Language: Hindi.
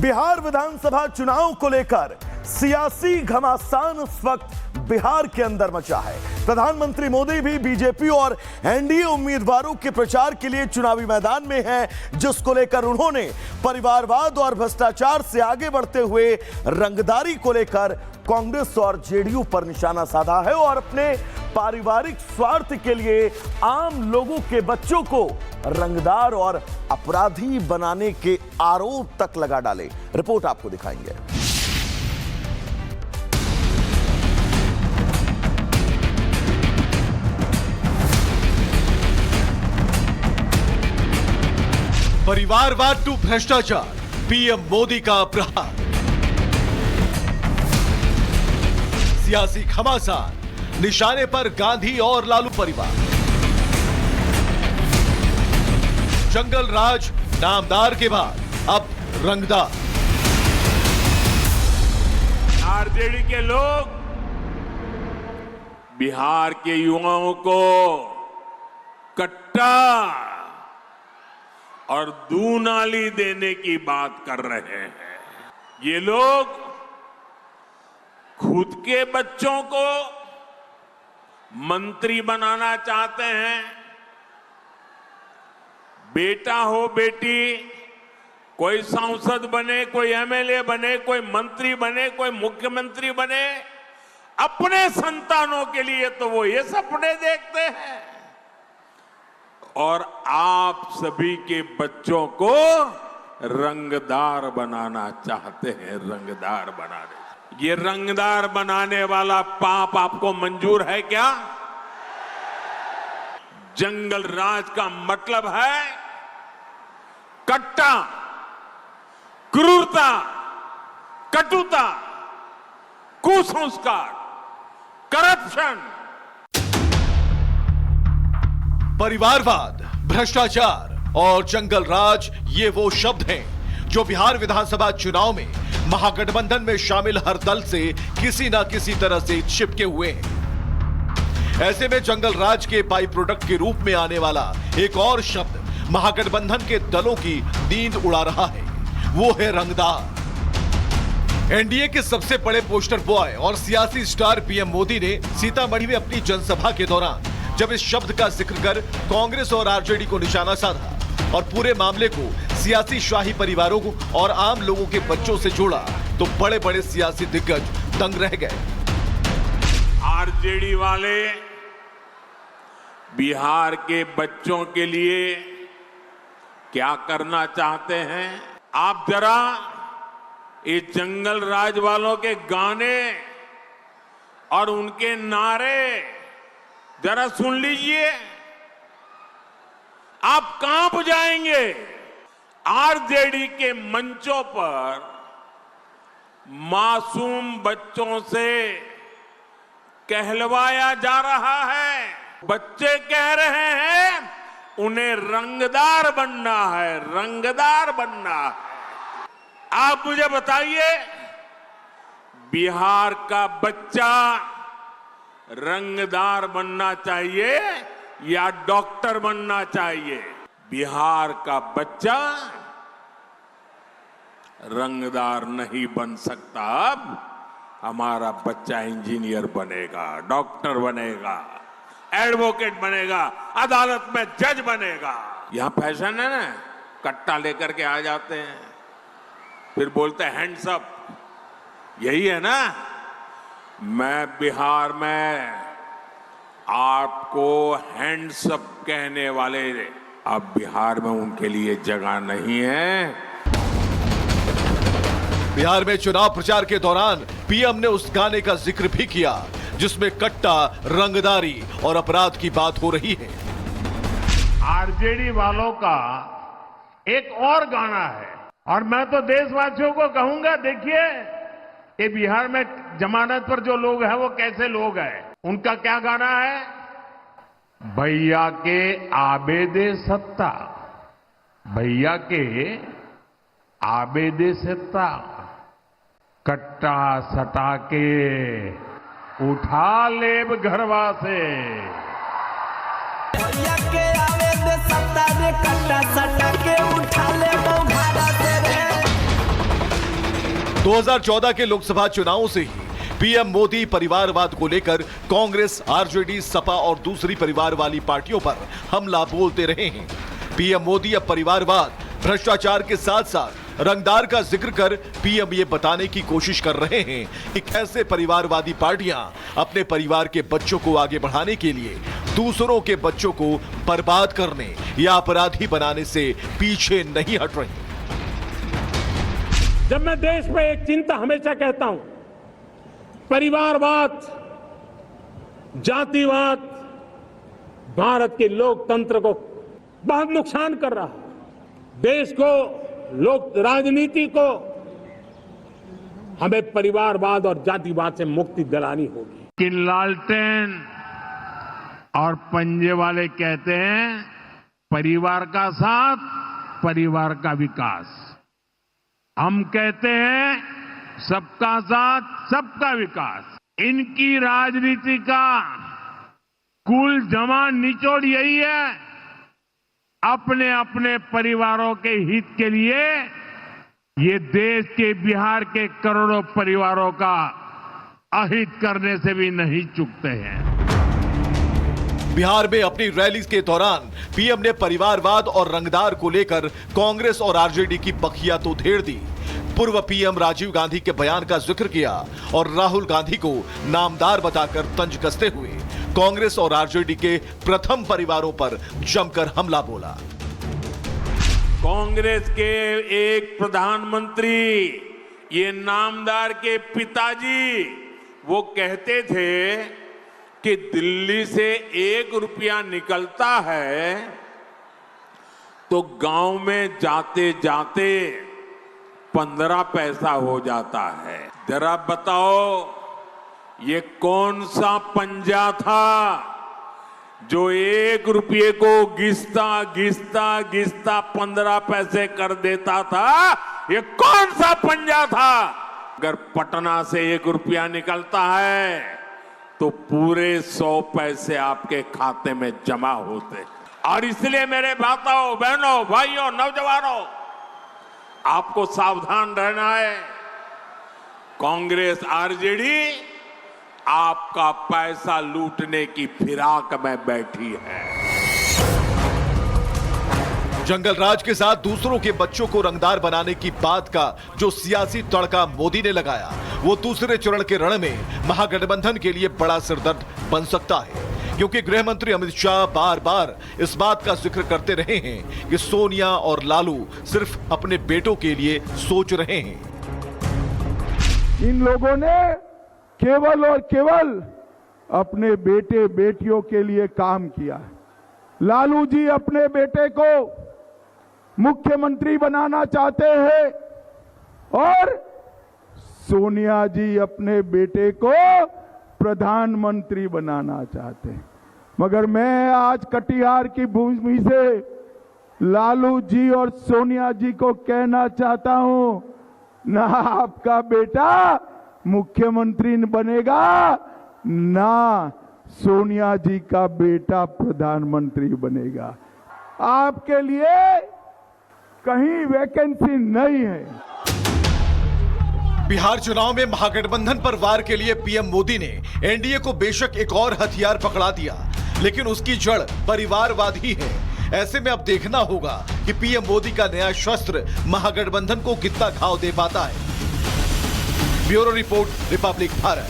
बिहार विधानसभा चुनाव को लेकर सियासी घमासान इस वक्त बिहार के अंदर मचा है। प्रधानमंत्री मोदी भी बीजेपी और एनडीए उम्मीदवारों के प्रचार के लिए चुनावी मैदान में हैं, जिसको लेकर उन्होंने परिवारवाद और भ्रष्टाचार से आगे बढ़ते हुए रंगदारी को लेकर कांग्रेस और जेडीयू पर निशाना साधा है और अपने पारिवारिक स्वार्थ के लिए आम लोगों के बच्चों को रंगदार और अपराधी बनाने के आरोप तक लगा डाले। रिपोर्ट आपको दिखाएंगे। परिवारवाद टू भ्रष्टाचार, पीएम मोदी का प्रहार। सियासी घमासान, निशाने पर गांधी और लालू परिवार। जंगल राज नामदार के बाद अब रंगदार। आरजेडी के लोग बिहार के युवाओं को कट्टा और दूनाली देने की बात कर रहे हैं। ये लोग खुद के बच्चों को मंत्री बनाना चाहते हैं। बेटा हो बेटी, कोई सांसद बने, कोई एमएलए बने, कोई मंत्री बने, कोई मुख्यमंत्री बने, अपने संतानों के लिए तो वो ये सपने देखते हैं और आप सभी के बच्चों को रंगदार बनाना चाहते हैं। रंगदार बनाने, ये रंगदार बनाने वाला पाप आपको मंजूर है क्या? जंगल राज का मतलब है कट्टा, क्रूरता, कटुता, कुसंस्कार, करप्शन। परिवारवाद, भ्रष्टाचार और जंगल राज, ये वो शब्द हैं जो बिहार विधानसभा चुनाव में महागठबंधन में शामिल हर दल से किसी ना किसी तरह से चिपके हुए हैं। ऐसे में जंगल राज के बाई प्रोडक्ट के रूप में आने वाला एक और शब्द महागठबंधन के दलों की नींद उड़ा रहा है, वो है रंगदार। एनडीए के सबसे बड़े पोस्टर बॉय और सियासी स्टार पीएम मोदी ने सीतामढ़ी में अपनी जनसभा के दौरान जब इस शब्द का जिक्र कर कांग्रेस और आरजेडी को निशाना साधा और पूरे मामले को सियासी शाही परिवारों को और आम लोगों के बच्चों से जोड़ा, तो बड़े बड़े सियासी दिग्गज दंग रह गए। आरजेडी वाले बिहार के बच्चों के लिए क्या करना चाहते हैं? आप जरा इस जंगल राज वालों के गाने और उनके नारे जरा सुन लीजिए, आप कांप जाएंगे। आरजेडी के मंचों पर मासूम बच्चों से कहलवाया जा रहा है। बच्चे कह रहे हैं उन्हें रंगदार बनना है, रंगदार बनना है। आप मुझे बताइए, बिहार का बच्चा रंगदार बनना चाहिए या डॉक्टर बनना चाहिए? बिहार का बच्चा रंगदार नहीं बन सकता। अब हमारा बच्चा इंजीनियर बनेगा, डॉक्टर बनेगा, एडवोकेट बनेगा, अदालत में जज बनेगा। यहां फैशन है ना, कट्टा लेकर के आ जाते हैं, फिर बोलते हैं हैंड्स अप। यही है ना? मैं बिहार में आपको हैंड्स अप कहने वाले, अब बिहार में उनके लिए जगह नहीं है। बिहार में चुनाव प्रचार के दौरान पीएम ने उस गाने का जिक्र भी किया जिसमें कट्टा, रंगदारी और अपराध की बात हो रही है। आरजेडी वालों का एक और गाना है और मैं तो देशवासियों को कहूंगा, देखिए कि बिहार में जमानत पर जो लोग हैं वो कैसे लोग हैं। उनका क्या गाना है? भैया के आबेदे सत्ता, भैया के आबेदे सत्ता, कट्टा सटा के उठा लेब घरवा से। भैया के आबेदे सत्ता रे, कट्टा सटा के उठा लेब घरवा से रे। 2014 के लोकसभा चुनावों से ही पीएम मोदी परिवारवाद को लेकर कांग्रेस, आरजेडी, सपा और दूसरी परिवार वाली पार्टियों पर हमला बोलते रहे हैं। पीएम मोदी अब परिवारवाद, भ्रष्टाचार के साथ साथ रंगदार का जिक्र कर पीएम ये बताने की कोशिश कर रहे हैं कि कैसे परिवारवादी पार्टियां अपने परिवार के बच्चों को आगे बढ़ाने के लिए दूसरों के बच्चों को बर्बाद करने या अपराधी बनाने से पीछे नहीं हट रही। जब मैं देश में एक चिंता हमेशा कहता हूं, परिवारवाद, जातिवाद भारत के लोकतंत्र को बहुत नुकसान कर रहा है। देश को, लोक राजनीति को हमें परिवारवाद और जातिवाद से मुक्ति दिलानी होगी। कि लालटेन और पंजे वाले कहते हैं परिवार का साथ, परिवार का विकास। हम कहते हैं सबका साथ, सबका विकास। इनकी राजनीति का कुल जमा निचोड़ यही है, अपने अपने परिवारों के हित के लिए ये देश के, बिहार के करोड़ों परिवारों का अहित करने से भी नहीं चूकते हैं। बिहार में अपनी रैली के दौरान पीएम ने परिवारवाद और रंगदार को लेकर कांग्रेस और आरजेडी की बखिया तो धेड़ दी। पूर्व पीएम राजीव गांधी के बयान का जिक्र किया और राहुल गांधी को नामदार बताकर तंज कसते हुए कांग्रेस और आरजेडी के प्रथम परिवारों पर जमकर हमला बोला। कांग्रेस के एक प्रधानमंत्री, ये नामदार के पिताजी, वो कहते थे कि दिल्ली से 1 रुपया निकलता है तो गांव में जाते जाते 15 पैसा हो जाता है। जरा बताओ ये कौन सा पंजा था जो 1 रुपये को घिसता घिसता घिसता 15 पैसे कर देता था? ये कौन सा पंजा था? अगर पटना से 1 रुपया निकलता है तो पूरे 100 पैसे आपके खाते में जमा होते। और इसलिए मेरे भाइयों, बहनों, भाइयों, नौजवानों, आपको सावधान रहना है। कांग्रेस, आरजेडी आपका पैसा लूटने की फिराक में बैठी है। जंगल राज के साथ दूसरों के बच्चों को रंगदार बनाने की बात का जो सियासी तड़का मोदी ने लगाया, वो दूसरे चरण के रण में महागठबंधन के लिए बड़ा सिरदर्द बन सकता है, क्योंकि गृह मंत्री अमित शाह बार बार इस बात का जिक्र करते रहे हैं कि सोनिया और लालू सिर्फ अपने बेटों के लिए सोच रहे हैं। इन लोगों ने केवल और केवल अपने बेटे बेटियों के लिए काम किया। लालू जी अपने बेटे को मुख्यमंत्री बनाना चाहते हैं और सोनिया जी अपने बेटे को प्रधानमंत्री बनाना चाहते हैं। मगर मैं आज कटिहार की भूमि से लालू जी और सोनिया जी को कहना चाहता हूं, ना आपका बेटा मुख्यमंत्री बनेगा, ना सोनिया जी का बेटा प्रधानमंत्री बनेगा। आपके लिए कहीं वैकेंसी नहीं है। बिहार चुनाव में महागठबंधन पर वार के लिए पीएम मोदी ने एनडीए को बेशक एक और हथियार पकड़ा दिया, लेकिन उसकी जड़ परिवारवाद ही है। ऐसे में अब देखना होगा कि पीएम मोदी का नया शस्त्र महागठबंधन को कितना घाव दे पाता है। Bureau report, Republic Bharat.